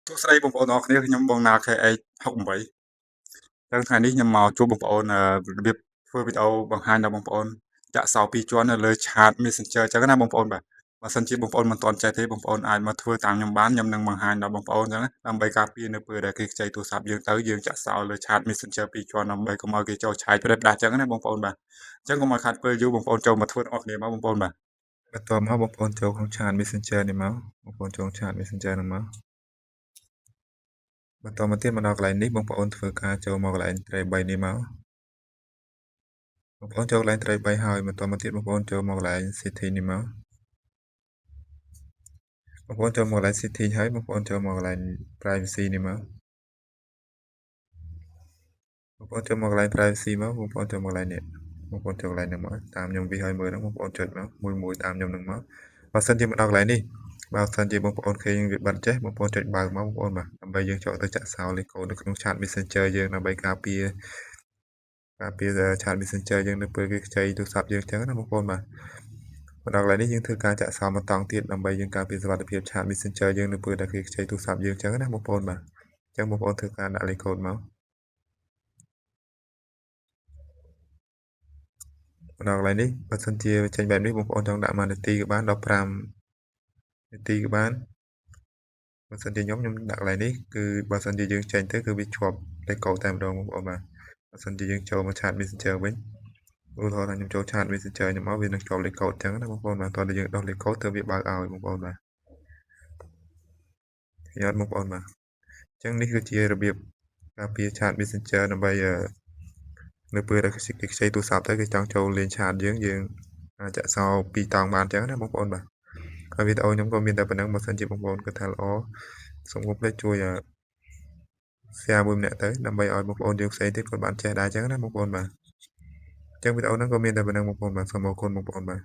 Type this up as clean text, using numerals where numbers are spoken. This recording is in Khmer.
សួស្តីបងប្អូនអរគ្នាខ្ញុំបងណា KH68 ចឹងថ្ងៃនេះខ្ញុំមកជួបបងប្អូនរបៀបធ្វើវីដេអូបង្ហាញដល់បងប្អូនចាក់សោ2ជាន់នៅលើ Chat Messenger ចឹងណាបងប្អូនបាទបើសិនជាបងប្អូនមិនទាន់ចេះទេបងប្អូនអាចមកធ្វើតាមខ្ញុំបានខ្ញុំនឹងបង្ហាញដល់បងប្អូនចឹងណាដើម្បីការពារនៅពេលដែលគេខ្ចីទូរស័ព្ទយើងទៅយើងចាក់សោលើ Chat Messenger 2ជាន់ដើម្បីកុំឲ្យគេចូលឆែកផ្ដេសផ្ដាសចឹងណាបងប្អូនបាទចឹងកុំឲ្យខាតពេលយូរបងប្អូនចូលមកធ្វើទាំងអស់គ្នាមកបងប្អូនបាទបន្ទាប់មកបងប្អូនចូលក្នុង Chat Messenger នេះមកបងប្អូនចូល Chat Messenger នឹងមកបន្តមកទៀតមកដល់កន្លែងនេះបងប្អូនធ្វើការចូលមកកន្លែងត្រី3នេះមកបងប្អូនចូលកន្លែងត្រី3ហើយបន្តមកទៀតបងប្អូនចូលមកកន្លែង City នេះមកបងប្អូនចូលមកកន្លែង City ហើយបងប្អូនចូលមកកន្លែង Privacy នេះមកបងប្អូនចូលមកកន្លែង Privacy មកបងប្អូនចូលមកកន្លែងនេះបងប្អូនចូលកន្លែងនេះមកតាមខ្ញុំវាឲ្យមើលហ្នឹងបងប្អូនចុចមកមួយតាមខ្ញុំហ្នឹងមកបើសិនជាមកដល់កន្លែងនេះបើសិនជាបងប្អូនឃើញវាបិទចេះបងប្អូនចុចបើកមកបងប្អូនបាទដើម្បីយើងចូលទៅចាក់សោលេខកូដនៅក្នុង Chat Messenger យើងដើម្បីការពារChat Messenger យើងនៅពេលគេខ្ចីទូរស័ព្ទយើងអញ្ចឹងណាបងប្អូនបាទមកដល់កន្លែងនេះយើងធ្វើការចាក់សោមួយតង់ទៀតដើម្បីយើងការពារសុវត្ថិភាព Chat Messenger យើងនៅពេលដែលគេខ្ចីទូរស័ព្ទយើងអញ្ចឹងណាបងប្អូនបាទអញ្ចឹងបងប្អូនធ្វើការដាក់លេខកូដមកដល់កន្លែងនេះបើសិនជាចេញបែបនេះបងប្អូនចង់ដាក់មួយនាទីក៏បាន15នាទីក៏បានបើសិនជាខ្ញុំដាក់កន្លែងនេះគឺបើសិនជាយើងចេញទៅគឺវាជាប់លេខកូដតែម្ដងបងប្អូនបាទបើសិនជាយើងចូលមក Chat Messenger វិញឧទាហរណ៍ថាខ្ញុំចូល Chat Messenger ខ្ញុំមកវានឹងជាប់លេខកូដអញ្ចឹងណាបងប្អូនបាទតោះតែយើងដោះលេខកូដទៅវាបើកឲ្យបងប្អូនបាទញ៉ាំបងប្អូនបាទអញ្ចឹងនេះគឺជារបៀបការពារ Chat Messenger ដើម្បីនៅពេលដែលគេខ្ចីទូរស័ព្ទទៅគេចង់ចូលលេង Chat យើងអាចចាក់សោ2តង់បានអញ្ចឹងណាបងប្អូនបាទហើយវីដេអូខ្ញុំក៏មានតែប៉ុណ្្នឹងបើសិនជាបងប្អូនគិតថាល្អសូមកុំភ្លេចជួយshare មួយម្នាក់ទៅដើម្បីឲ្យបងប្អូនយើងផ្សេងទៀតគាត់បានចេះដែរអញ្ចឹងណាបងប្អូនបាទអញ្ចឹងវីដេអូហ្នឹងក៏មានតែប៉ុណ្្នឹងបងប្អូនបាទសូមអរគុណបងប្អូនបាទ